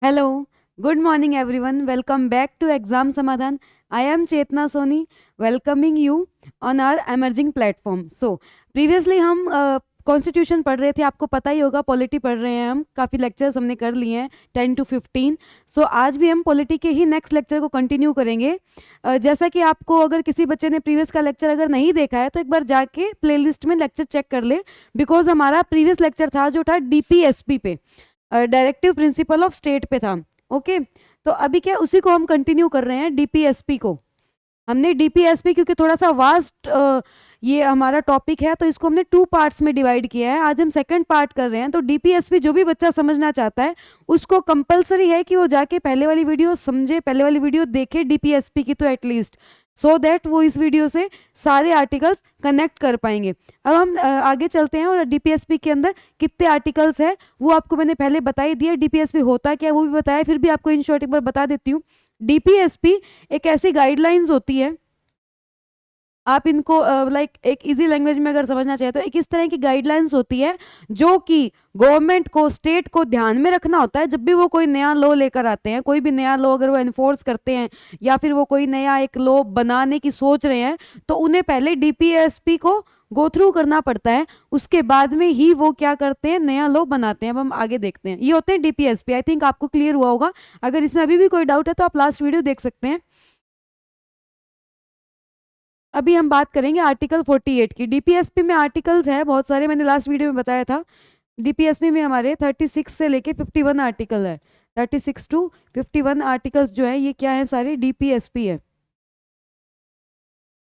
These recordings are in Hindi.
Hello, good morning everyone. Welcome back to Exam Samadhan. I am Chetna Soni welcoming you on our emerging platform. So, previously हम कॉन्स्टिट्यूशन पढ़ रहे थे, आपको पता ही होगा, पॉलिटी पढ़ रहे हैं हम, काफ़ी लेक्चर्स हमने कर लिए हैं 10 to 15. सो आज भी हम पॉलिटी के ही नेक्स्ट लेक्चर को कंटिन्यू करेंगे. जैसा कि आपको, अगर किसी बच्चे ने प्रीवियस का लेक्चर अगर नहीं देखा है तो एक बार जाके प्लेलिस्ट में लेक्चर चेक कर ले, बिकॉज हमारा प्रीवियस लेक्चर था जो था DPSP पे, डायरेक्टिव प्रिंसिपल ऑफ स्टेट पे था. ओके, तो अभी क्या उसी को हम कंटिन्यू कर रहे हैं, DPSP को. हमने DPSP क्योंकि थोड़ा सा वास्ट ये हमारा टॉपिक है, तो इसको हमने 2 पार्ट्स में डिवाइड किया है. आज हम सेकंड पार्ट कर रहे हैं. तो DPSP जो भी बच्चा समझना चाहता है उसको कंपलसरी है कि वो जाके पहले वाली वीडियो समझे, पहले वाली वीडियो देखे DPSP की, तो एटलीस्ट सो दैट वो इस वीडियो से सारे आर्टिकल्स कनेक्ट कर पाएंगे. अब हम आगे चलते हैं और DPSP के अंदर कितने आर्टिकल्स है वो आपको मैंने पहले बता ही दिया. DPSP होता क्या है वो भी बताया, फिर भी आपको इन शॉर्ट एक बार बता देती हूँ. DPSP एक ऐसी गाइडलाइंस होती है, आप इनको लाइक एक इजी लैंग्वेज में अगर समझना चाहे तो एक इस तरह की गाइडलाइंस होती है जो कि गवर्नमेंट को, स्टेट को ध्यान में रखना होता है जब भी वो कोई नया लॉ लेकर आते हैं. कोई भी नया लॉ अगर वो एनफोर्स करते हैं या फिर वो कोई नया एक लॉ बनाने की सोच रहे हैं, तो उन्हें पहले DPSP को गो थ्रू करना पड़ता है. उसके बाद में ही वो क्या करते हैं, नया लॉ बनाते हैं. अब हम आगे देखते हैं. ये होते हैं DPSP. आई थिंक आपको क्लियर हुआ होगा. अगर इसमें अभी भी कोई डाउट है तो आप लास्ट वीडियो देख सकते हैं. अभी हम बात करेंगे आर्टिकल 48 की. DPSP में आर्टिकल्स हैं बहुत सारे, मैंने लास्ट वीडियो में बताया था. DPSP में हमारे 36 से लेके 51 आर्टिकल है. 36 to 51 आर्टिकल्स जो है ये क्या है, सारे DPSP है,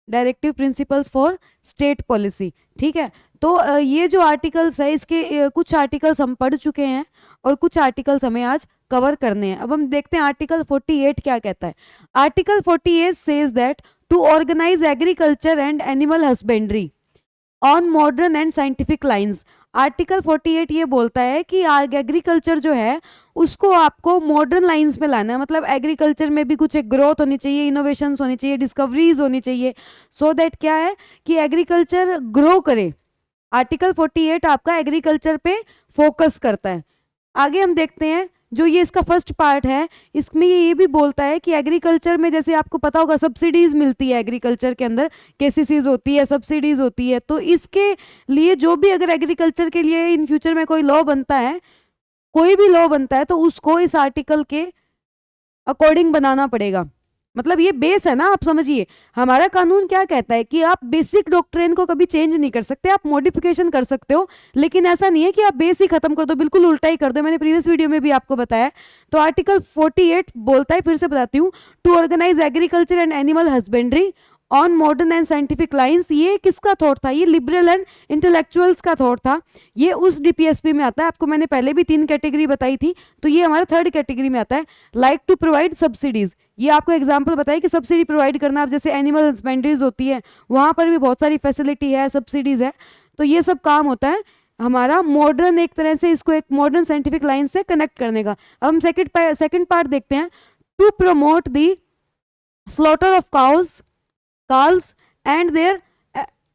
directive principles for state policy. ठीक है, तो ये जो आर्टिकल्स है इसके कुछ आर्टिकल्स हम पढ़ चुके हैं और कुछ आर्टिकल्स हमें आज कवर करने हैं. अब हम देखते हैं आर्टिकल 48 क्या कहता है. Article 48 says that to organise agriculture and animal husbandry on modern and scientific lines. Article 48 ये बोलता है कि एग्रीकल्चर जो है उसको आपको मॉडर्न लाइंस में लाना है. मतलब एग्रीकल्चर में भी कुछ एक ग्रोथ होनी चाहिए, इनोवेशंस होनी चाहिए, डिस्कवरीज होनी चाहिए, सो दैट क्या है कि एग्रीकल्चर ग्रो करे. आर्टिकल 48 आपका एग्रीकल्चर पे फोकस करता है. आगे हम देखते हैं जो ये इसका फर्स्ट पार्ट है, इसमें ये भी बोलता है कि एग्रीकल्चर में, जैसे आपको पता होगा, सब्सिडीज मिलती है एग्रीकल्चर के अंदर, KCCs होती है, सब्सिडीज होती है. तो इसके लिए जो भी अगर एग्रीकल्चर के लिए इन फ्यूचर में कोई लॉ बनता है, कोई भी लॉ बनता है, तो उसको इस आर्टिकल के अकॉर्डिंग बनाना पड़ेगा. मतलब ये बेस है ना, आप समझिए. हमारा कानून क्या कहता है कि आप बेसिक डॉक्ट्रिन को कभी चेंज नहीं कर सकते, आप मॉडिफिकेशन कर सकते हो, लेकिन ऐसा नहीं है कि आप बेस ही खत्म कर दो, बिल्कुल उल्टा ही कर दो. मैंने प्रीवियस वीडियो में भी आपको बताया. तो आर्टिकल 48 बोलता है, फिर से बताती हूँ, to organise agriculture and animal husbandry on modern and scientific lines. ये किसका थॉट था, ये लिबरल एंड इंटेलेक्चुअल्स का थॉट था. ये उस DPSP में आता है. आपको मैंने पहले भी 3 कैटेगरी बताई थी, तो ये हमारा 3rd कैटेगरी में आता है. लाइक टू प्रोवाइड सब्सिडीज, ये आपको एग्जाम्पल बताया कि सब्सिडी प्रोवाइड करना. अब जैसे एनिमल हस्बेंड्रीज होती है, वहाँ पर भी बहुत सारी फैसिलिटी है, सब्सिडीज है. तो ये सब काम होता है हमारा मॉडर्न, एक तरह से इसको एक मॉडर्न साइंटिफिक लाइन से कनेक्ट करने का. अब हम सेकंड पार्ट देखते हैं. To promote the slaughter of calves and there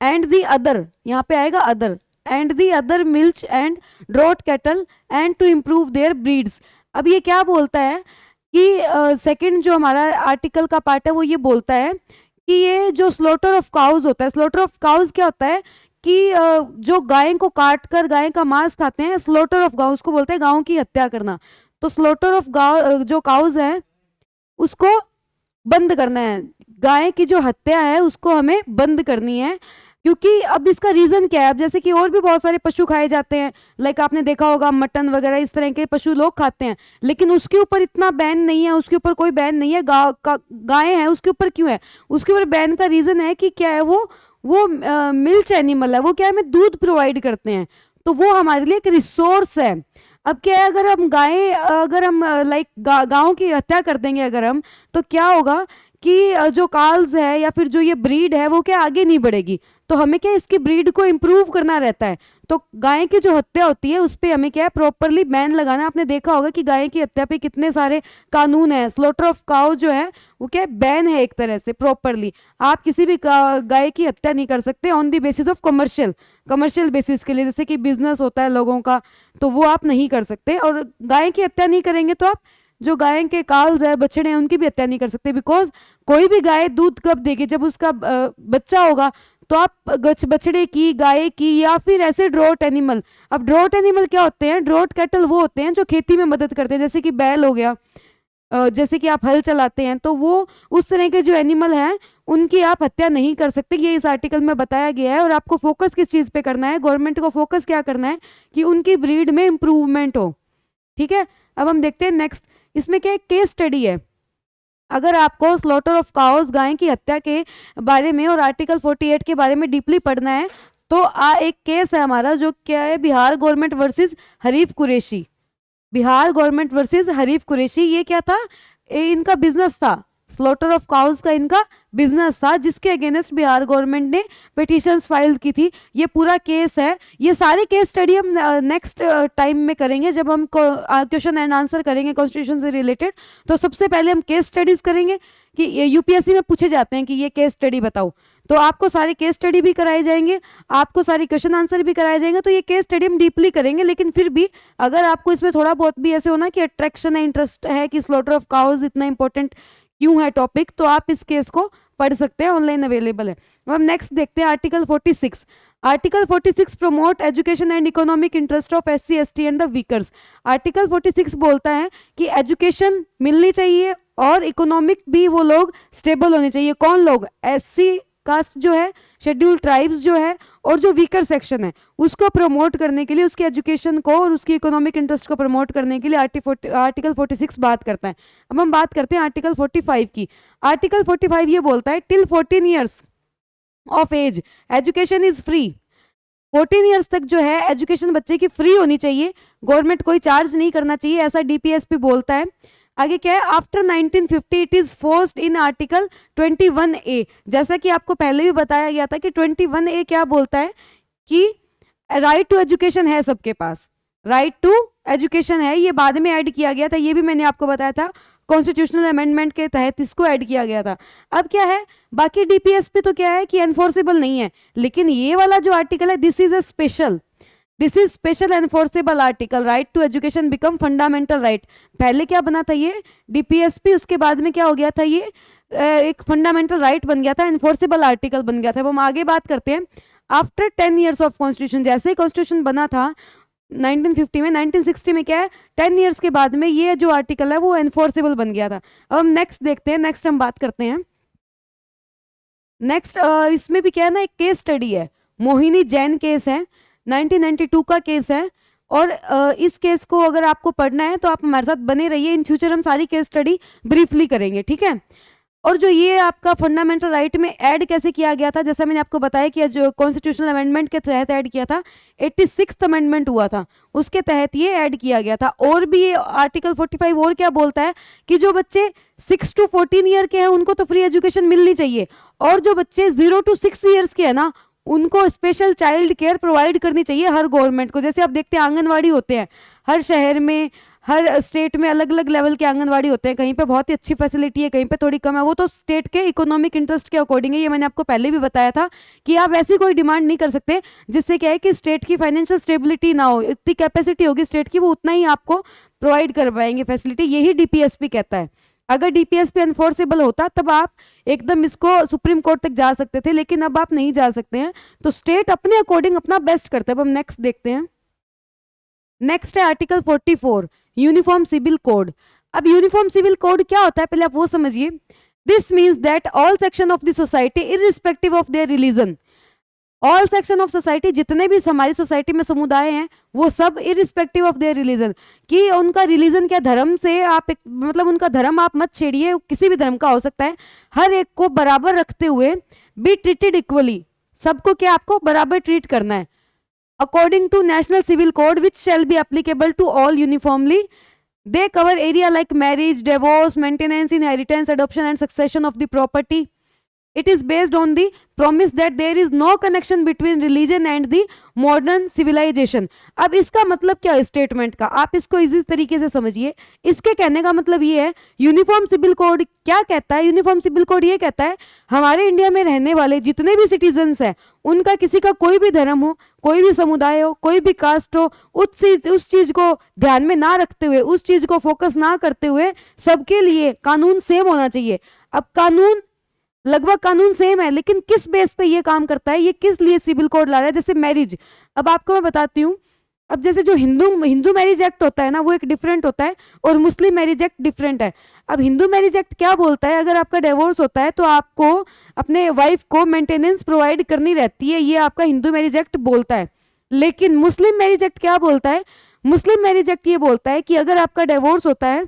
and the other, यहाँ पे आएगा other, and the other milch and draught cattle and to improve their breeds. अब ये क्या बोलता है कि सेकंड जो हमारा आर्टिकल का पार्ट है वो ये बोलता है कि ये जो स्लॉटर ऑफ काउज होता है, स्लॉटर ऑफ काउज क्या होता है कि जो गाय को काट कर गाय का मांस खाते हैं, स्लॉटर ऑफ गाउज को बोलते हैं गायों की हत्या करना. तो स्लॉटर ऑफ जो काउज है उसको बंद करना है. गाय की जो हत्या है उसको हमें बंद करनी है. क्योंकि अब इसका रीजन क्या है, अब जैसे कि और भी बहुत सारे पशु खाए जाते हैं, लाइक आपने देखा होगा मटन वगैरह, इस तरह के पशु लोग खाते हैं, लेकिन उसके ऊपर इतना बैन नहीं है, उसके ऊपर कोई बैन नहीं है. गाय है उसके ऊपर क्यों है, उसके ऊपर बैन का रीजन है कि क्या है, वो मिल्च एनिमल है, वो क्या है, हमें दूध प्रोवाइड करते हैं, तो वो हमारे लिए एक रिसोर्स है. अब क्या है, अगर हम लाइक गायों की हत्या कर देंगे अगर हम, तो क्या होगा कि जो काल्स है या फिर जो ये ब्रीड है वो क्या आगे नहीं बढ़ेगी. तो हमें क्या इसकी ब्रीड को इम्प्रूव करना रहता है. तो गाय की जो हत्या होती है उस पर हमें क्या है प्रॉपरली बैन लगाना. आपने देखा होगा कि गाय की हत्या पे कितने सारे कानून है. स्लॉटर ऑफ काउ जो है वो क्या बैन है एक तरह से प्रॉपरली. आप किसी भी गाय की हत्या नहीं कर सकते on the basis of commercial basis के लिए, जैसे कि बिजनेस होता है लोगों का, तो वो आप नहीं कर सकते. और गाय की हत्या नहीं करेंगे तो आप जो गाय के काल्स है, बछड़े हैं, उनकी भी हत्या नहीं कर सकते, बिकॉज कोई भी गाय दूध कब देगी, जब उसका बच्चा होगा। तो आप बछड़े की, गाय की, या फिर ऐसे ड्रॉट एनिमल। अब ड्रॉट एनिमल क्या होते हैं? ड्रॉट कैटल वो होते हैं जो खेती में मदद करते हैं, जैसे कि बैल हो गया, जैसे कि आप हल चलाते हैं, तो वो उस तरह के जो एनिमल हैं उनकी आप हत्या नहीं कर सकते। ये इस आर्टिकल में बताया गया है। और आपको फोकस किस चीज़ पे करना है? गवर्नमेंट को फोकस क्या करना है कि उनकी ब्रीड में इंप्रूवमेंट हो। ठीक है, अब हम देखते हैं नेक्स्ट। इसमें क्या केस स्टडी है। अगर आपको स्लॉटर ऑफ काउस, गाय की हत्या के बारे में और आर्टिकल 48 के बारे में डीपली पढ़ना है, तो एक केस है हमारा, जो क्या है, Bihar government versus Harif Qureshi. Bihar government versus Harif Qureshi. ये क्या था? इनका बिजनेस था, स्लॉटर ऑफ काउस का इनका बिजनेस था, जिसके अगेंस्ट बिहार गवर्नमेंट ने पिटिशंस फाइल की थी। ये पूरा केस है। ये सारे केस स्टडी हम नेक्स्ट टाइम में करेंगे, जब हम क्वेश्चन एंड आंसर करेंगे कॉन्स्टिट्यूशन से रिलेटेड। तो सबसे पहले हम केस स्टडीज करेंगे कि यूपीएससी में पूछे जाते हैं कि ये केस स्टडी बताओ, तो आपको सारे केस स्टडी भी कराए जाएंगे, आपको सारे क्वेश्चन आंसर भी कराए जाएंगे। तो ये केस स्टडी हम डीपली करेंगे। लेकिन फिर भी अगर आपको इसमें थोड़ा बहुत भी ऐसे होना कि अट्रैक्शन है, इंटरेस्ट है कि स्लॉटर ऑफ काउस इतना इंपॉर्टेंट क्यों है टॉपिक, तो आप इस केस को पढ़ सकते हैं, ऑनलाइन अवेलेबल है। अब हम नेक्स्ट देखते हैं article 46। Article 46 promote education and economic interest of SC ST and the weakers. Article 46 बोलता है कि एजुकेशन मिलनी चाहिए और इकोनॉमिक भी वो लोग स्टेबल होने चाहिए। कौन लोग? SC कास्ट जो है, शेड्यूल ट्राइब्स जो है, और जो वीकर सेक्शन है, उसको प्रमोट करने के लिए, उसकी एजुकेशन को और उसकी इकोनॉमिक इंटरेस्ट को प्रमोट करने के लिए आर्टिकल 46 बात करता है। अब हम बात करते हैं आर्टिकल 45 की। आर्टिकल 45 ये बोलता है till 14 years of age education is free. 14 years तक जो है एजुकेशन बच्चे की फ्री होनी चाहिए, गवर्नमेंट कोई चार्ज नहीं करना चाहिए, ऐसा DPSP बोलता है। आगे क्या है? After 1950 it is forced in article 21A। जैसा कि आपको पहले भी बताया गया था कि 21A क्या बोलता है कि राइट टू एजुकेशन है सबके पास, राइट टू एजुकेशन है। ये बाद में ऐड किया गया था, ये भी मैंने आपको बताया था, कॉन्स्टिट्यूशनल अमेंडमेंट के तहत इसको ऐड किया गया था। अब क्या है, बाकी DPSP तो क्या है कि एनफोर्सेबल नहीं है, लेकिन ये वाला जो आर्टिकल है, this is a special, this is special enforceable article. Right to education become fundamental right. पहले क्या बना था ये DPSP, उसके बाद में क्या हो गया था, ये एक फंडामेंटल राइट बन गया था, एनफोर्सेबल आर्टिकल बन गया था। अब हम आगे बात करते हैं। आफ्टर 10 ईयर्स ऑफ कॉन्स्टिट्यूशन, जैसे ही कॉन्स्टिट्यूशन बना था 1950 में, 1960 में क्या है, 10 ईयर्स के बाद में ये जो आर्टिकल है वो एनफोर्सेबल बन गया था। अब हम नेक्स्ट देखते हैं, नेक्स्ट हम बात करते हैं। नेक्स्ट इसमें भी क्या है ना, एक केस स्टडी है, मोहिनी जैन केस है, 1992 का केस है। और इस केस को अगर आपको पढ़ना है तो आप हमारे साथ बने रहिए, इन फ्यूचर हम सारी केस स्टडी ब्रीफली करेंगे, ठीक है। और जो ये आपका फंडामेंटल राइट में ऐड कैसे किया गया था, जैसा मैंने आपको बताया कि जो कॉन्स्टिट्यूशनल अमेंडमेंट के तहत ऐड किया था, 86th अमेंडमेंट हुआ था, उसके तहत ये ऐड किया गया था। और भी ये आर्टिकल 45 और क्या बोलता है कि जो बच्चे 6 to 14 ईयर के हैं उनको तो फ्री एजुकेशन मिलनी चाहिए, और जो बच्चे 0 to 6 ईयर्स के हैं ना, उनको स्पेशल चाइल्ड केयर प्रोवाइड करनी चाहिए हर गवर्नमेंट को। जैसे आप देखते हैं आंगनवाड़ी होते हैं हर शहर में, हर स्टेट में अलग अलग लेवल के आंगनवाड़ी होते हैं, कहीं पे बहुत ही अच्छी फैसिलिटी है, कहीं पे थोड़ी कम है, वो तो स्टेट के इकोनॉमिक इंटरेस्ट के अकॉर्डिंग है। ये मैंने आपको पहले भी बताया था कि आप ऐसी कोई डिमांड नहीं कर सकते जिससे क्या है कि स्टेट की फाइनेंशियल स्टेबिलिटी ना हो, इतनी कैपेसिटी होगी स्टेट की, वो उतना ही आपको प्रोवाइड कर पाएंगे फैसिलिटी। यही DPSP कहता है। अगर DPSP एनफोर्सेबल होता तब आप एकदम इसको सुप्रीम कोर्ट तक जा सकते थे, लेकिन अब आप नहीं जा सकते हैं, तो स्टेट अपने अकॉर्डिंग अपना बेस्ट करता है। अब हम नेक्स्ट देखते हैं। नेक्स्ट है आर्टिकल 44 यूनिफॉर्म सिविल कोड। अब यूनिफॉर्म सिविल कोड क्या होता है पहले आप वो समझिए। This means that all section of the society irrespective of their religion, all section of society, जितने भी हमारी सोसाइटी में समुदाय हैं वो सब इररिस्पेक्टिव ऑफ देयर रिलीजन, कि उनका रिलीजन क्या, धर्म से आप मतलब उनका धर्म आप मत छेड़िए, किसी भी धर्म का हो सकता है, हर एक को बराबर रखते हुए बी ट्रीटेड इक्वली, सबको क्या आपको बराबर ट्रीट करना है, according to national civil code which shall be applicable to all uniformly. They cover area like marriage, divorce, maintenance, inheritance, adoption and succession of the property, it is based on the promise that there is no connection between religion and the modern civilization। अब इसका मतलब क्या है स्टेटमेंट का, आप इसको इजी तरीके से समझिए। इसके कहने का मतलब ये है, यूनिफॉर्म सिविल कोड क्या कहता है, यूनिफॉर्म सिविल कोड ये कहता है हमारे इंडिया में रहने वाले जितने भी सिटीजन्स हैं, उनका किसी का कोई भी धर्म हो, कोई भी समुदाय हो, कोई भी कास्ट हो, उस चीज को ध्यान में ना रखते हुए, उस चीज को फोकस ना करते हुए सबके लिए कानून सेम होना चाहिए। अब कानून लगभग कानून सेम है, लेकिन किस बेस पे ये काम करता है, ये किस लिए सिविल कोड ला रहा है। जैसे मैरिज, अब आपको मैं बताती हूँ, अब जैसे जो हिंदू मैरिज एक्ट होता है ना, वो एक डिफरेंट होता है और मुस्लिम मैरिज एक्ट डिफरेंट है। अब हिंदू मैरिज एक्ट क्या बोलता है, अगर आपका डिवोर्स होता है तो आपको अपने वाइफ को मेंटेनेंस प्रोवाइड करनी रहती है, ये आपका हिंदू मैरिज एक्ट बोलता है। लेकिन मुस्लिम मैरिज एक्ट क्या बोलता है, मुस्लिम मैरिज एक्ट ये बोलता है कि अगर आपका डिवोर्स होता है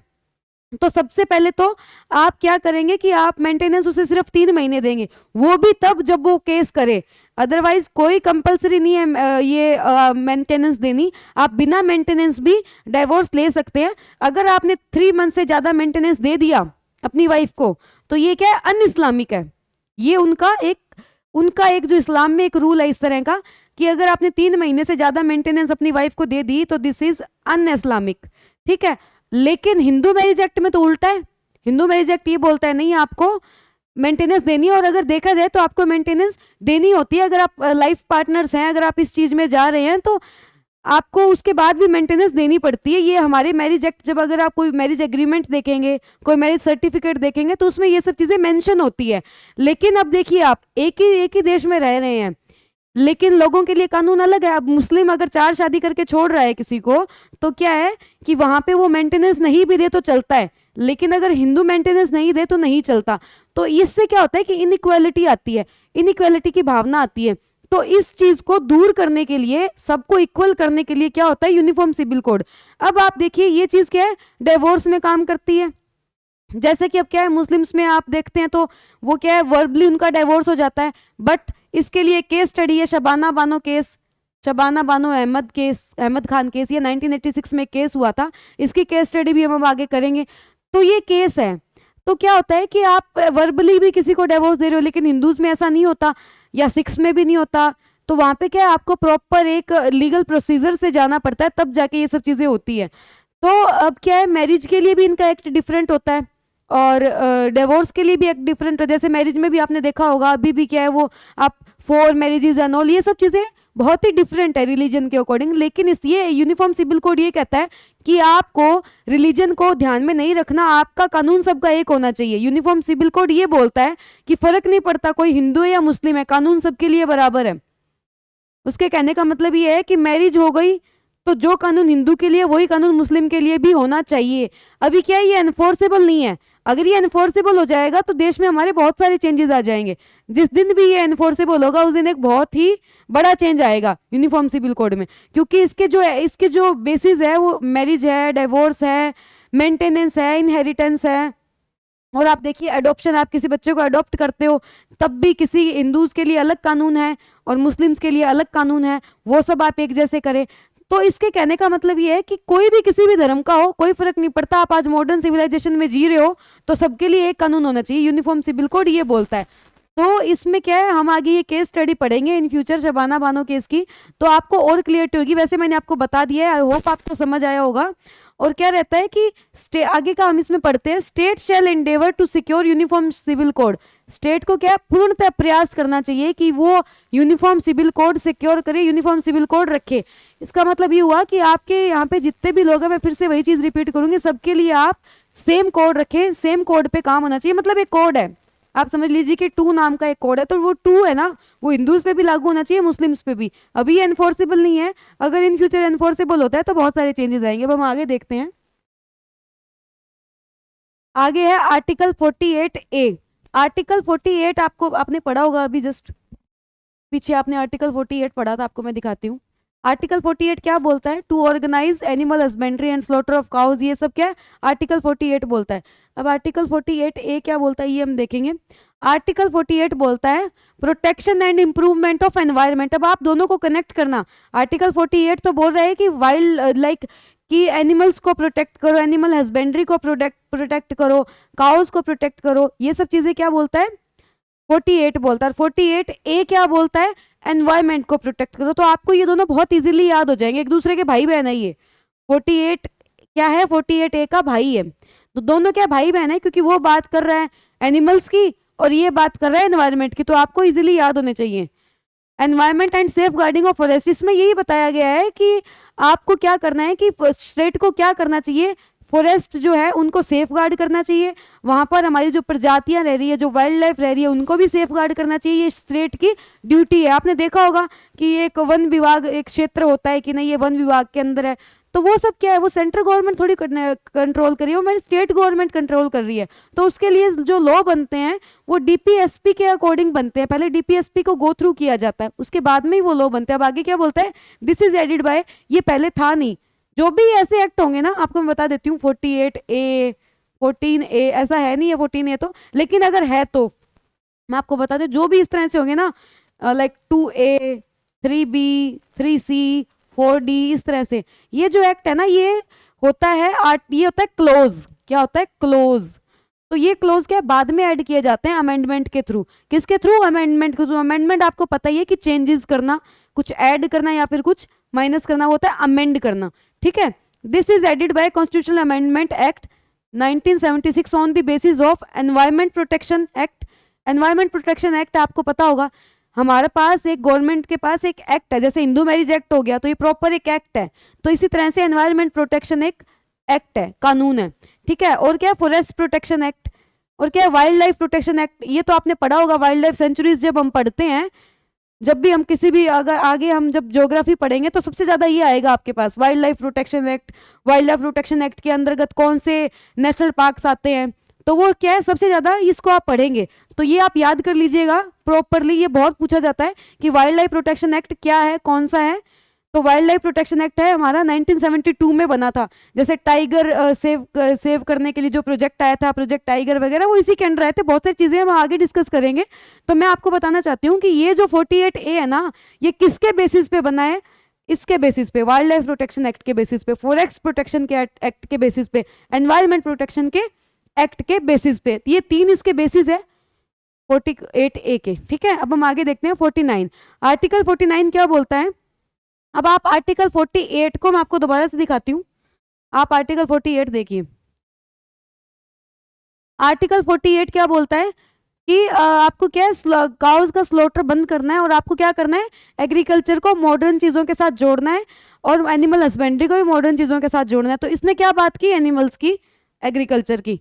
तो सबसे पहले तो आप क्या करेंगे कि आप मेंटेनेंस उसे सिर्फ 3 महीने देंगे, वो भी तब जब वो केस करे, अदरवाइज कोई कंपलसरी नहीं है ये मेंटेनेंस देनी, आप बिना मेंटेनेंस भी डिवोर्स ले सकते हैं। अगर आपने 3 मंथ से ज़्यादा मेंटेनेंस दे दिया अपनी वाइफ को तो ये क्या है, अन इस्लामिक है। ये उनका एक जो इस्लाम में एक रूल है इस तरह का कि अगर आपने 3 महीने से ज़्यादा मेंटेनेंस अपनी वाइफ को दे दी तो दिस इज अन इस्लामिक, ठीक है। लेकिन हिंदू मैरिज एक्ट में तो उल्टा है, हिंदू मैरिज एक्ट ये बोलता है नहीं आपको मेंटेनेंस देनी है, और अगर देखा जाए तो आपको मेंटेनेंस देनी होती है। अगर आप लाइफ पार्टनर्स हैं, अगर आप इस चीज में जा रहे हैं तो आपको उसके बाद भी मेंटेनेंस देनी पड़ती है। ये हमारे मैरिज एक्ट, जब अगर आप कोई मैरिज एग्रीमेंट देखेंगे, कोई मैरिज सर्टिफिकेट देखेंगे तो उसमें ये सब चीजें मेंशन होती है। लेकिन अब देखिए आप एक ही देश में रह रहे हैं, लेकिन लोगों के लिए कानून अलग है। अब मुस्लिम अगर 4 शादी करके छोड़ रहा है किसी को तो क्या है कि वहां पे वो मेंटेनेंस नहीं भी दे तो चलता है, लेकिन अगर हिंदू मेंटेनेंस नहीं दे तो नहीं चलता। तो इससे क्या होता है कि इनइक्वालिटी आती है, इनइक्वालिटी की भावना आती है। तो इस चीज को दूर करने के लिए, सबको इक्वल करने के लिए क्या होता है, यूनिफॉर्म सिविल कोड। अब आप देखिए ये चीज क्या है, डिवोर्स में काम करती है। जैसे कि अब क्या है, मुस्लिम्स में आप देखते हैं तो वो क्या है, वर्बली उनका डिवोर्स हो जाता है, बट इसके लिए केस स्टडी है, Shabana Bano case, Shabana Bano Ahmed case, Ahmed Khan case, ये 1986 में केस हुआ था। इसकी केस स्टडी भी हम आगे करेंगे। तो ये केस है, तो क्या होता है कि आप वर्बली भी किसी को डिवोर्स दे रहे हो, लेकिन हिंदूज में ऐसा नहीं होता, या सिक्स में भी नहीं होता। तो वहां पे क्या है, आपको प्रॉपर एक लीगल प्रोसीजर से जाना पड़ता है, तब जाके ये सब चीजें होती है। तो अब क्या है, मैरिज के लिए भी इनका एक्ट डिफरेंट होता है और डिवोर्स के लिए भी एक्ट डिफरेंट है। जैसे मैरिज में भी आपने देखा होगा, अभी भी क्या है वो आप 4 मैरिजेज एंड ऑल, ये सब चीजें बहुत ही डिफरेंट है रिलीजन के अकॉर्डिंग। लेकिन इस ये यूनिफॉर्म सिविल कोड ये कहता है कि आपको रिलीजन को ध्यान में नहीं रखना, आपका कानून सबका एक होना चाहिए। यूनिफॉर्म सिविल कोड ये बोलता है कि फर्क नहीं पड़ता कोई हिंदू है या मुस्लिम है, कानून सबके लिए बराबर है। उसके कहने का मतलब ये है कि मैरिज हो गई तो जो कानून हिंदू के लिए वही कानून मुस्लिम के लिए भी होना चाहिए। अभी क्या है, ये एनफोर्सेबल नहीं है। अगर ये एनफोर्सेबल हो जाएगा तो देश में हमारे बहुत सारे चेंजेस आ जाएंगे। जिस दिन भी ये एनफोर्सेबल होगा उस दिन एक बहुत ही बड़ा चेंज आएगा यूनिफॉर्म सिविल कोड में, क्योंकि इसके जो बेसिस है वो मैरिज है, डिवोर्स है, मेंटेनेंस है, इनहेरिटेंस है। और आप देखिए अडॉप्शन, आप किसी बच्चे को अडॉप्ट करते हो तब भी किसी हिंदूज के लिए अलग कानून है और मुस्लिम्स के लिए अलग कानून है, वो सब आप एक जैसे करें। तो इसके कहने का मतलब ये है कि कोई भी किसी भी धर्म का हो, कोई फर्क नहीं पड़ता, आप आज मॉडर्न सिविलाइजेशन में जी रहे हो तो सबके लिए एक कानून होना चाहिए। यूनिफॉर्म सिविल कोड ये बोलता है। तो इसमें क्या है, हम आगे ये केस स्टडी पढ़ेंगे in future Shabana Bano case की, तो आपको और क्लियरिटी होगी। वैसे मैंने आपको बता दिया है, आई होप आपको समझ आया होगा। और क्या रहता है कि आगे का हम इसमें पढ़ते हैं, state shall endeavour to secure uniform civil code. State को क्या पूर्णतः प्रयास करना चाहिए कि वो यूनिफॉर्म सिविल कोड सिक्योर करे, यूनिफॉर्म सिविल कोड रखे। इसका मतलब ये हुआ कि आपके यहाँ पे जितने भी लोग हैं, मैं फिर से वही चीज रिपीट करूंगी, सबके लिए आप सेम कोड रखें, सेम कोड पे काम होना चाहिए। मतलब एक कोड है, आप समझ लीजिए कि 2 नाम का एक कोड है, तो वो 2 है ना, वो हिंदूज पे भी लागू होना चाहिए, मुस्लिम्स पे भी। अभी ये एनफोर्सेबल नहीं है, अगर इन फ्यूचर एनफोर्सेबल होता है तो बहुत सारे चेंजेस आएंगे। अब हम आगे देखते हैं। आगे है आर्टिकल 48A। आर्टिकल 48 आपने पढ़ा होगा अभी, जस्ट पीछे आपने आर्टिकल 48 पढ़ा था, आपको मैं दिखाती हूँ। आर्टिकल 48 क्या बोलता है, to organise animal husbandry and slaughter of cows, ये सब क्या आर्टिकल 48 बोलता है। अब आर्टिकल 48A क्या बोलता है ये हम देखेंगे। आर्टिकल 48 बोलता है protection and improvement of environment. अब आप दोनों को कनेक्ट करना, आर्टिकल 48 तो बोल रहा है कि वाइल्ड लाइक कि एनिमल्स को प्रोटेक्ट करो, एनिमल हस्बेंड्री को प्रोटेक्ट करो, काउज को प्रोटेक्ट करो, ये सब चीजें क्या बोलता है, 48 बोलता है, 48A क्या बोलता है, एनवायरमेंट को प्रोटेक्ट करो। तो आपको ये दोनों बहुत इजीली याद हो जाएंगे, एक दूसरे के भाई बहन है ये। 48 क्या है, 48A का भाई है। तो दोनों क्या भाई बहन है, क्योंकि वो बात कर रहा है एनिमल्स की और ये बात कर रहा है एनवायरमेंट की, तो आपको इजीली याद होने चाहिए। Environment and safeguarding of forest, इसमें यही बताया गया है कि आपको क्या करना है, कि स्टेट को क्या करना चाहिए, फॉरेस्ट जो है उनको सेफ गार्ड करना चाहिए, वहां पर हमारी जो प्रजातियां रह रही है, जो वाइल्ड लाइफ रह रही है, उनको भी सेफ गार्ड करना चाहिए। ये स्टेट की ड्यूटी है। आपने देखा होगा कि एक वन विभाग एक क्षेत्र होता है कि नहीं, ये वन विभाग के अंदर है, तो वो सब क्या है, वो सेंट्रल गवर्नमेंट थोड़ी कंट्रोल कर रही है, वो हमारी स्टेट गवर्नमेंट कंट्रोल कर रही है। तो उसके लिए जो लॉ बनते हैं वो डीपीएसपी के अकॉर्डिंग बनते हैं, पहले डीपीएसपी को गो थ्रू किया जाता है, उसके बाद में ही वो लॉ बनते हैं। अब आगे क्या बोलता है, दिस इज एडिड बाय, ये पहले था नहीं। जो भी ऐसे एक्ट होंगे ना, आपको मैं बता देती हूँ, 48A 14A ऐसा है नहीं है 14A तो, लेकिन अगर है तो मैं आपको बता दूं, जो भी इस तरह से होंगे ना, like 2A 3B 3C 4D, इस तरह से ये जो एक्ट है ना, ये होता है ये होता है क्लोज। क्या होता है, क्लोज। तो ये क्लोज क्या है, बाद में ऐड किए जाते हैं अमेंडमेंट के थ्रू। किसके थ्रू, अमेंडमेंट के थ्रू। अमेंडमेंट आपको पता ही है कि चेंजेस करना, कुछ ऐड करना या फिर कुछ माइनस करना, होता है अमेंड करना। ठीक है, this is added by constitutional amendment act 1976 on the basis of environment protection act. Environment protection act आपको पता होगा, हमारे पास एक गवर्नमेंट के पास एक एक्ट है, जैसे हिंदू मैरिज एक्ट हो गया, तो ये प्रॉपर एक एक्ट है। तो इसी तरह से एनवायरमेंट प्रोटेक्शन एक एक्ट है, कानून है। ठीक है, और क्या, फॉरेस्ट प्रोटेक्शन एक्ट, और क्या, वाइल्ड लाइफ प्रोटेक्शन एक्ट। ये तो आपने पढ़ा होगा, वाइल्ड लाइफ सेंचुरीज जब हम पढ़ते हैं, जब भी हम किसी भी अगर आगे हम जब ज्योग्राफी पढ़ेंगे तो सबसे ज्यादा ये आएगा आपके पास, wildlife protection act. Wildlife protection act के अंतर्गत कौन से नेशनल पार्क्स आते हैं, तो वो क्या है, सबसे ज्यादा इसको आप पढ़ेंगे। तो ये आप याद कर लीजिएगा प्रॉपरली, ये बहुत पूछा जाता है कि वाइल्ड लाइफ प्रोटेक्शन एक्ट क्या है, कौन सा है। तो वाइल्ड लाइफ प्रोटेक्शन एक्ट है हमारा 1972 में बना था। जैसे टाइगर सेव करने के लिए जो प्रोजेक्ट आया था, प्रोजेक्ट टाइगर वगैरह, वो इसी के अंडर आए थे। बहुत सारी चीजें हम आगे डिस्कस करेंगे। तो मैं आपको बताना चाहती हूँ कि ये जो 48A है ना, ये किसके बेसिस पे बना है, इसके बेसिस पे, वाइल्ड लाइफ प्रोटेक्शन एक्ट के बेसिस पे, फॉरेस्ट प्रोटेक्शन के एक्ट के बेसिस पे, एनवायरमेंट प्रोटेक्शन के एक्ट के बेसिस पे। ये तीन इसके बेसिस है 48A के। ठीक है, अब हम आगे देखते हैं 49। आर्टिकल 49 क्या बोलता है। अब आप आर्टिकल 48 को मैं आपको दोबारा से दिखाती हूं, आप आर्टिकल 48 देखिए। आर्टिकल 48 क्या बोलता है कि आपको क्या है, काउज का स्लॉटर बंद करना है, और आपको क्या करना है, एग्रीकल्चर को मॉडर्न चीजों के साथ जोड़ना है, और एनिमल हस्बेंड्री को भी मॉडर्न चीजों के साथ जोड़ना है। तो इसने क्या बात की, एनिमल्स की, एग्रीकल्चर की।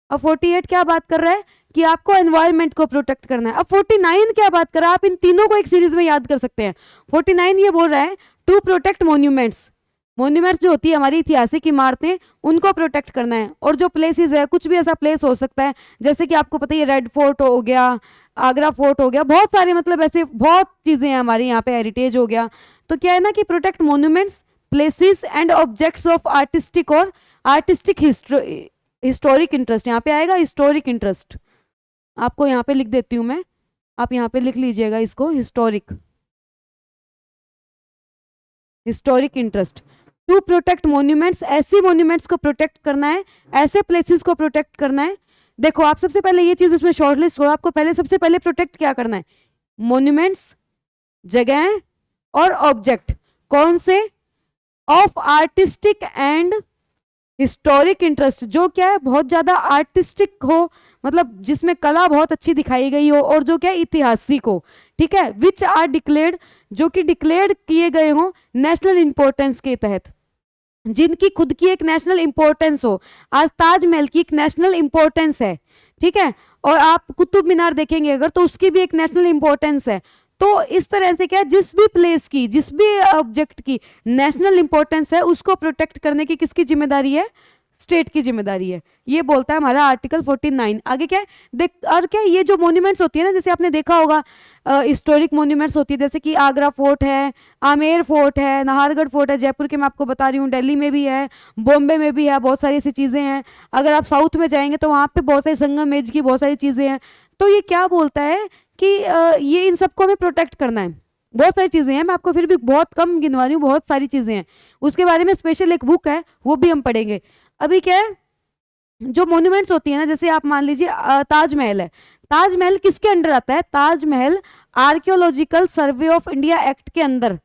अब 48 क्या बात कर रहा है कि आपको एनवायरनमेंट को प्रोटेक्ट करना है। अब 49 क्या बात कर रहा है, आप इन तीनों को एक सीरीज में याद कर सकते हैं। 49 ये बोल रहा है टू प्रोटेक्ट मोन्यूमेंट्स। मोन्यूमेंट्स जो होती है हमारी ऐतिहासिक इमारतें, उनको प्रोटेक्ट करना है। और जो प्लेसेस है, कुछ भी ऐसा प्लेस हो सकता है, जैसे कि आपको पता है रेड फोर्ट हो गया, आगरा फोर्ट हो गया, बहुत सारे मतलब ऐसे बहुत चीजें हैं हमारी यहाँ पे, हेरिटेज हो गया। तो क्या है ना कि protect monuments, places and objects of artistic और आर्टिस्टिक हिस्टोरिक इंटरेस्ट। यहाँ पे आएगा हिस्टोरिक इंटरेस्ट, आपको यहाँ पे लिख देती हूँ मैं, आप यहाँ पे लिख लीजिएगा इसको, historic interest. To protect monuments, ऐसी मोन्यूमेंट्स को प्रोटेक्ट करना है, ऐसे प्लेसेस को प्रोटेक्ट करना है। देखो आप सबसे पहले ये चीज उसमें शॉर्टलिस्ट हो, आपको पहले सबसे पहले प्रोटेक्ट क्या करना है, मोन्यूमेंट्स, जगह और ऑब्जेक्ट। कौन से, of artistic and historic interest, जो क्या है बहुत ज्यादा आर्टिस्टिक हो, मतलब जिसमें कला बहुत अच्छी दिखाई गई हो, और जो क्या ऐतिहासिक हो। ठीक है, विच आर डिक्लेयर्ड, जो कि डिक्लेयर किए गए हो नेशनल इंपॉर्टेंस के तहत, जिनकी खुद की एक नेशनल इंपॉर्टेंस हो। आज ताजमहल की एक नेशनल इंपॉर्टेंस है। ठीक है, और आप कुतुब मीनार देखेंगे अगर, तो उसकी भी एक नेशनल इंपॉर्टेंस है। तो इस तरह से क्या, जिस भी प्लेस की, जिस भी ऑब्जेक्ट की नेशनल इंपॉर्टेंस है, उसको प्रोटेक्ट करने की किसकी जिम्मेदारी है, स्टेट की जिम्मेदारी है। ये बोलता है हमारा आर्टिकल 49। आगे क्या है देख, और क्या, ये जो मॉन्यूमेंट्स होती है ना, जैसे आपने देखा होगा हिस्टोरिक मॉन्यूमेंट्स होती है, जैसे कि आगरा फोर्ट है, आमेर फोर्ट है, नाहरगढ़ फोर्ट है, जयपुर के मैं आपको बता रही हूँ, दिल्ली में भी है, बॉम्बे में भी है, बहुत सारी ऐसी चीज़ें हैं। अगर आप साउथ में जाएंगे तो वहाँ पे बहुत सारी संगम एज की बहुत सारी चीज़ें हैं। तो ये क्या बोलता है कि ये इन सबको हमें प्रोटेक्ट करना है। बहुत सारी चीज़ें हैं, मैं आपको फिर भी बहुत कम गिनवा रही हूँ, बहुत सारी चीज़ें हैं। उसके बारे में स्पेशल एक बुक है, वो भी हम पढ़ेंगे। अभी क्या है, जो मॉन्यूमेंट्स होती है ना, जैसे आप मान लीजिए ताजमहल है, ताजमहल किसके अंडर आता है? Taj Mahal archaeological survey of India act के अंदर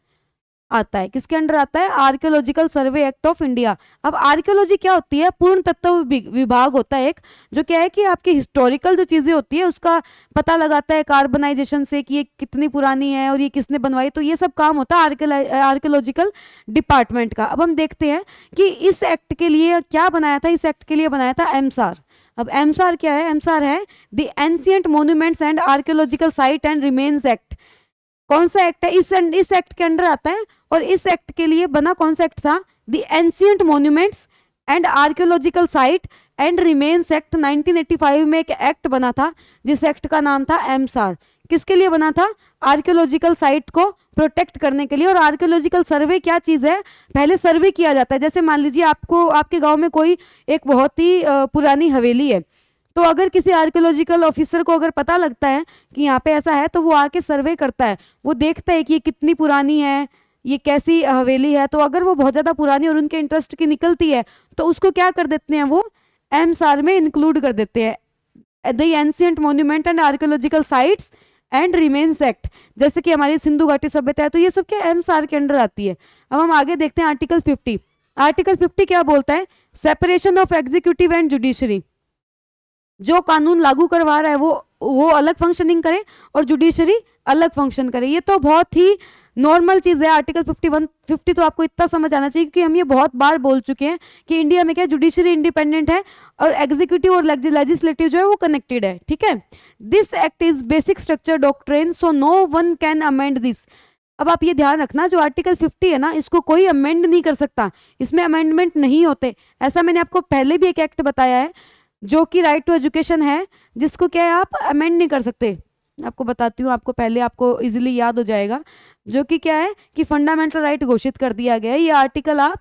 आता है। किसके अंडर आता है? Archaeological survey act of India. अब आर्कियोलॉजी क्या होती है? पूर्ण तत्व विभाग होता है एक, जो क्या है कि आपकी हिस्टोरिकल जो चीजें होती है उसका पता लगाता है कार्बनाइजेशन से कि ये कितनी पुरानी है और ये किसने बनवाई। तो ये सब काम होता है आर्कियोलॉजिकल डिपार्टमेंट का। अब हम देखते हैं कि इस एक्ट के लिए क्या बनाया था। इस एक्ट के लिए बनाया था एमसार। अब एमसार क्या है? एमसार है the ancient monuments and archaeological site and remains act. कौन सा एक्ट है? इस एक्ट के अंडर आता है। और इस एक्ट के लिए बना कौन सा एक्ट था? The ancient monuments and archaeological site and remains act 1985 में एक एक्ट बना था, जिस एक्ट का नाम था एमसार। किसके लिए बना था? आर्कियोलॉजिकल साइट को प्रोटेक्ट करने के लिए। और आर्कियोलॉजिकल सर्वे क्या चीज है? पहले सर्वे किया जाता है। जैसे मान लीजिए आपको आपके गांव में कोई एक बहुत ही पुरानी हवेली है, तो अगर किसी आर्कियोलॉजिकल ऑफिसर को अगर पता लगता है कि यहाँ पे ऐसा है, तो वो आके सर्वे करता है। वो देखता है कि ये कितनी पुरानी है, ये कैसी हवेली है। तो अगर वो बहुत ज़्यादा पुरानी और उनके इंटरेस्ट की निकलती है, तो उसको क्या कर देते हैं? वो एमसार में इंक्लूड कर देते हैं, the ancient monument and archaeological sites and remains act. जैसे कि हमारी सिंधु घाटी सभ्यता है, तो ये सब क्या एमसार के अंडर आती है। अब हम आगे देखते हैं आर्टिकल 50। आर्टिकल 50 क्या बोलता है? Separation of executive and judiciary. जो कानून लागू करवा रहा है वो अलग फंक्शनिंग करे और जुडिशरी अलग फंक्शन करे। ये तो बहुत ही नॉर्मल चीज़ है। आर्टिकल 50 तो आपको इतना समझ आना चाहिए, क्योंकि हम ये बहुत बार बोल चुके हैं कि इंडिया में क्या जुडिशरी इंडिपेंडेंट है और एग्जीक्यूटिव और लेजिस्लेटिव जो है वो कनेक्टेड है। ठीक है। This act is basic structure doctrine, so no one can amend this. अब आप ये ध्यान रखना, जो आर्टिकल 50 है ना, इसको कोई अमेंड नहीं कर सकता, इसमें अमेंडमेंट नहीं होते। ऐसा मैंने आपको पहले भी एक एक्ट बताया है जो कि राइट टू एजुकेशन है, जिसको क्या है आप अमेंड नहीं कर सकते। आपको बताती हूँ, आपको पहले आपको इजीली याद हो जाएगा। जो कि क्या है कि फंडामेंटल राइट घोषित कर दिया गया है। ये आर्टिकल आप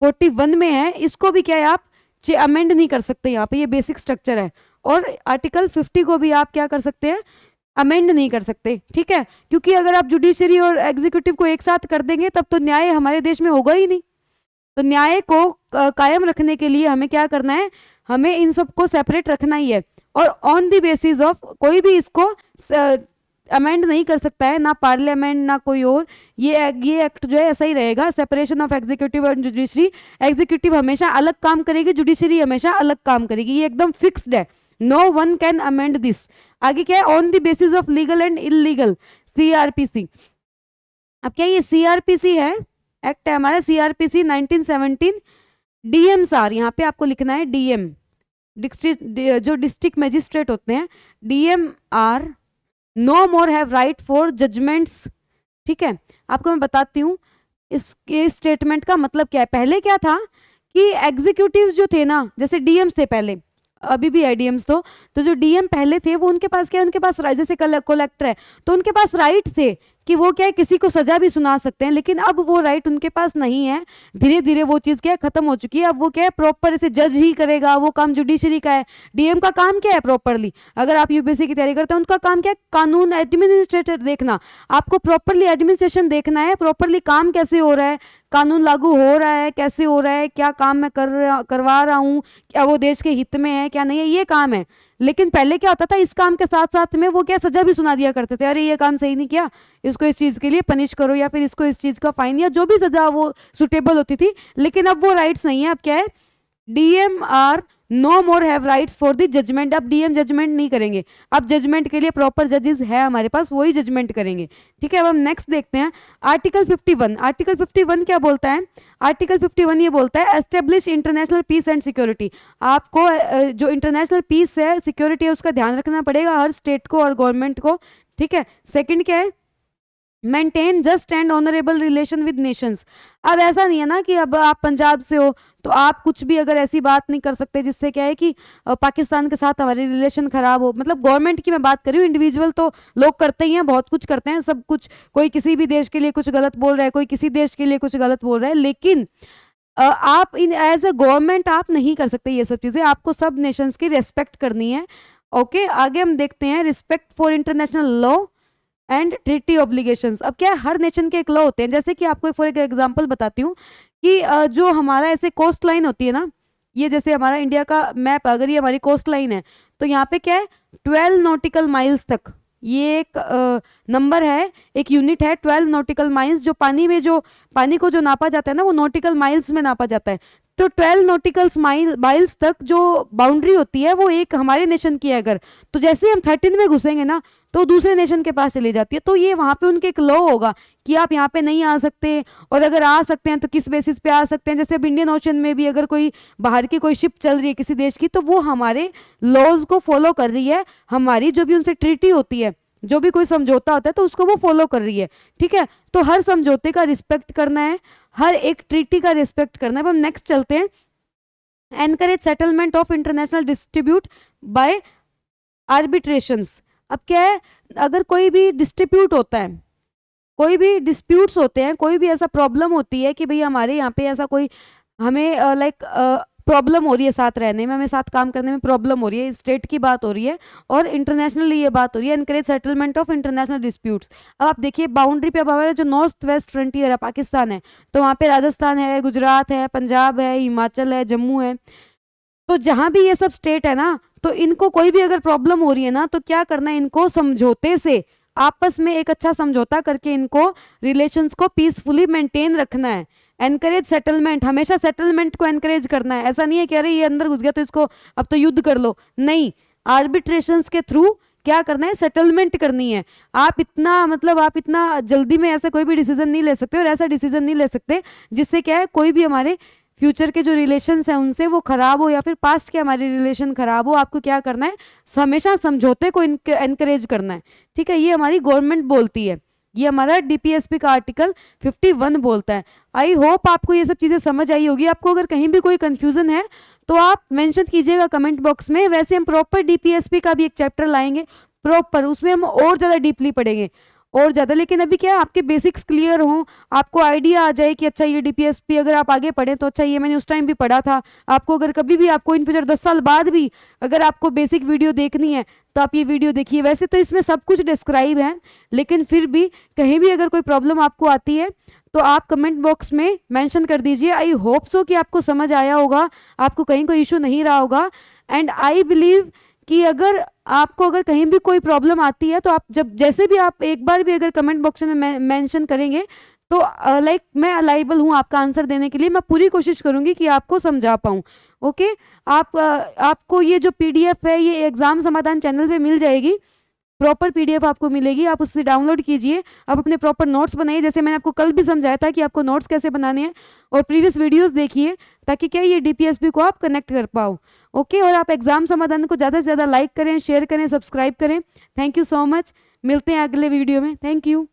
41 में है, इसको भी क्या है आप अमेंड नहीं कर सकते। यहाँ पे ये बेसिक स्ट्रक्चर है। और आर्टिकल 50 को भी आप क्या कर सकते हैं? अमेंड नहीं कर सकते। ठीक है, क्योंकि अगर आप जुडिशरी और एग्जीक्यूटिव को एक साथ कर देंगे तब तो न्याय हमारे देश में होगा ही नहीं। तो न्याय को कायम रखने के लिए हमें क्या करना है? हमें इन सबको सेपरेट रखना ही है। और ऑन द बेसिस ऑफ कोई भी इसको अमेंड नहीं कर सकता है, ना पार्लियामेंट ना कोई और। ये एक्ट जो है ऐसा ही रहेगा, सेपरेशन ऑफ एग्जीक्यूटिव और जुडिशरी। एग्जीक्यूटिव हमेशा अलग काम करेगी, जुडिशरी हमेशा अलग काम करेगी। ये एकदम फिक्स्ड है, no one can amend this. आगे क्या है? On the basis of legal and illegal, CrPC. अब क्या ये सीआरपीसी है? एक्ट है हमारा सीआरपीसी 1917। डीएमसार, यहाँ पे आपको लिखना है डीएम, जो डिस्ट्रिक्ट मजिस्ट्रेट होते हैं, DM are no more have right for judgments. ठीक है, आपको मैं बताती हूँ इसके स्टेटमेंट का मतलब क्या है। पहले क्या था कि एग्जीक्यूटिव जो थे ना, जैसे डीएम्स थे पहले, अभी भी है डीएम्स, तो जो डीएम पहले थे वो उनके पास क्या है? उनके पास जैसे कलेक्टर है तो उनके पास राइट थे कि वो क्या है किसी को सजा भी सुना सकते हैं। लेकिन अब वो राइट उनके पास नहीं है, धीरे धीरे वो चीज़ क्या है खत्म हो चुकी है। अब वो क्या है प्रॉपर ऐसे जज ही करेगा, वो काम जुडिशरी का है। डीएम का काम क्या है प्रॉपरली? अगर आप यूपीएससी की तैयारी करते हैं, उनका काम क्या है? कानून एडमिनिस्ट्रेटर देखना। आपको प्रॉपरली एडमिनिस्ट्रेशन देखना है, प्रॉपरली काम कैसे हो रहा है, कानून लागू हो रहा है कैसे हो रहा है, क्या काम मैं करवा रहा हूँ, क्या वो देश के हित में है क्या नहीं है, ये काम है। लेकिन पहले क्या होता था, इस काम के साथ साथ में वो क्या सजा भी सुना दिया करते थे, अरे ये काम सही नहीं किया, इसको इस चीज़ के लिए पनिश करो, या फिर इसको इस चीज़ का फाइन, या जो भी सजा वो सुटेबल होती थी। लेकिन अब वो राइट्स नहीं है। अब क्या है? DM are no more have rights for the judgment. अब डीएम जजमेंट नहीं करेंगे, अब जजमेंट के लिए प्रॉपर जजेस है हमारे पास, वही जजमेंट करेंगे। ठीक है, अब हम नेक्स्ट देखते हैं आर्टिकल 51। आर्टिकल 51 क्या बोलता है? आर्टिकल 51 ये बोलता है establish international peace and security. आपको जो इंटरनेशनल पीस है, सिक्योरिटी है, उसका ध्यान रखना पड़ेगा हर स्टेट को और गवर्नमेंट को। ठीक है, सेकंड क्या है? Maintain just and honourable relation with Nations. अब ऐसा नहीं है ना कि अब आप पंजाब से हो तो आप कुछ भी अगर ऐसी बात नहीं कर सकते जिससे क्या है कि पाकिस्तान के साथ हमारी रिलेशन खराब हो। मतलब गवर्नमेंट की मैं बात कर रही हूँ, इंडिविजुअल तो लोग करते ही हैं, बहुत कुछ करते हैं, सब कुछ। कोई किसी भी देश के लिए कुछ गलत बोल रहा है, कोई किसी देश के लिए कुछ गलत बोल रहा है, लेकिन आप इन एज ए गवर्नमेंट आप नहीं कर सकते ये सब चीज़ें। आपको सब नेशंस की रेस्पेक्ट करनी है। ओके, आगे हम देखते हैं respect for international law and treaty obligations. अब क्या है, हर नेशन के एक लॉ होते हैं। जैसे कि आपको फॉर एग्जांपल बताती हूँ कि जो हमारा ऐसे कोस्ट लाइन होती है ना, ये जैसे हमारा इंडिया का मैप, अगर ये हमारी कोस्ट लाइन है तो यहाँ पे क्या है 12 नॉटिकल माइल्स तक, ये एक नंबर है, एक यूनिट है 12 नॉटिकल माइल्स, जो पानी में जो पानी को जो नापा जाता है ना वो नॉटिकल माइल्स में नापा जाता है। तो 12 नॉटिकल माइल्स तक जो बाउंड्री होती है वो एक हमारे नेशन की है अगर, तो जैसे हम 13 में घुसेंगे ना तो दूसरे नेशन के पास चली जाती है। तो ये वहाँ पे उनके एक लॉ होगा कि आप यहाँ पे नहीं आ सकते, और अगर आ सकते हैं तो किस बेसिस पे आ सकते हैं। जैसे अब इंडियन ओशन में भी अगर कोई बाहर की कोई शिप चल रही है किसी देश की, तो वो हमारे लॉज को फॉलो कर रही है, हमारी जो भी उनसे ट्रीटी होती है, जो भी कोई समझौता होता है तो उसको वो फॉलो कर रही है, ठीक है। तो हर समझौते का रिस्पेक्ट करना है, हर एक ट्रीटी का रिस्पेक्ट करना है। अब हम नेक्स्ट चलते हैं, encourage settlement of international distribute by arbitrations. अब क्या है, अगर कोई भी डिस्ट्रीब्यूट होता है, कोई भी डिस्प्यूट्स होते हैं, कोई भी ऐसा प्रॉब्लम होती है कि भाई हमारे यहाँ पे ऐसा कोई हमें लाइक प्रॉब्लम हो रही है साथ रहने में, हमें साथ काम करने में प्रॉब्लम हो रही है, स्टेट की बात हो रही है और इंटरनेशनली ये बात हो रही है, encourage settlement of international disputes. अब आप देखिए बाउंड्री पे, अब हमारा जो नॉर्थ वेस्ट फ्रंटियर है पाकिस्तान है, तो वहाँ पे राजस्थान है, गुजरात है, पंजाब है, हिमाचल है, जम्मू है। तो जहाँ भी ये सब स्टेट है ना, तो इनको कोई भी अगर प्रॉब्लम हो रही है ना, तो क्या करना है, इनको समझौते से आपस में एक अच्छा समझौता करके इनको रिलेशंस को पीसफुली मेंटेन रखना है। एनकरेज सेटलमेंट, हमेशा सेटलमेंट को एनकरेज करना है। ऐसा नहीं है कि अरे ये अंदर घुस गया तो इसको अब तो युद्ध कर लो, नहीं, आर्बिट्रेशंस के थ्रू क्या करना है, सेटलमेंट करनी है। आप इतना मतलब आप इतना जल्दी में ऐसा कोई भी डिसीजन नहीं ले सकते, और ऐसा डिसीजन नहीं ले सकते जिससे क्या है कोई भी हमारे फ्यूचर के जो रिलेशंस हैं उनसे वो खराब हो, या फिर पास्ट के हमारे रिलेशन खराब हो। आपको क्या करना है, हमेशा समझौते को एनकरेज करना है, ठीक है। ये हमारी गवर्नमेंट बोलती है, ये हमारा डीपीएसपी का आर्टिकल 51 बोलता है। आई होप आपको ये सब चीज़ें समझ आई होगी। आपको अगर कहीं भी कोई कंफ्यूजन है तो आप मेंशन कीजिएगा कमेंट बॉक्स में। वैसे हम प्रॉपर डीपीएसपी का भी एक चैप्टर लाएंगे प्रॉपर, उसमें हम और ज़्यादा डीपली पढ़ेंगे और ज़्यादा। लेकिन अभी क्या है, आपके बेसिक्स क्लियर हों, आपको आइडिया आ जाए कि अच्छा ये डीपीएसपी अगर आप आगे पढ़ें तो अच्छा ये मैंने उस टाइम भी पढ़ा था। आपको अगर कभी भी आपको इन फ्यूचर 10 साल बाद भी अगर आपको बेसिक वीडियो देखनी है तो आप ये वीडियो देखिए। वैसे तो इसमें सब कुछ डिस्क्राइब है, लेकिन फिर भी कहीं भी अगर कोई प्रॉब्लम आपको आती है तो आप कमेंट बॉक्स में मेंशन कर दीजिए। आई होप सो कि आपको समझ आया होगा, आपको कहीं कोई इशू नहीं रहा होगा। एंड आई बिलीव कि अगर आपको अगर कहीं भी कोई प्रॉब्लम आती है तो आप जब जैसे भी आप एक बार भी अगर कमेंट बॉक्स में मेंशन करेंगे तो लाइक मैं अलाइबल हूँ आपका आंसर देने के लिए। मैं पूरी कोशिश करूँगी कि आपको समझा पाऊँ। ओके, आपको ये जो पीडीएफ है ये एग्जाम समाधान चैनल पे मिल जाएगी, प्रॉपर पीडीएफ आपको मिलेगी, आप उससे डाउनलोड कीजिए। आप अपने प्रॉपर नोट्स बनाइए, जैसे मैंने आपको कल भी समझाया था कि आपको नोट्स कैसे बनाने हैं, और प्रीवियस वीडियोस देखिए ताकि क्या ये डीपीएसपी को आप कनेक्ट कर पाओ। ओके, और आप एग्जाम समाधान को ज़्यादा से ज़्यादा लाइक करें, शेयर करें, सब्सक्राइब करें। थैंक यू सो मच, मिलते हैं अगले वीडियो में। Thank you.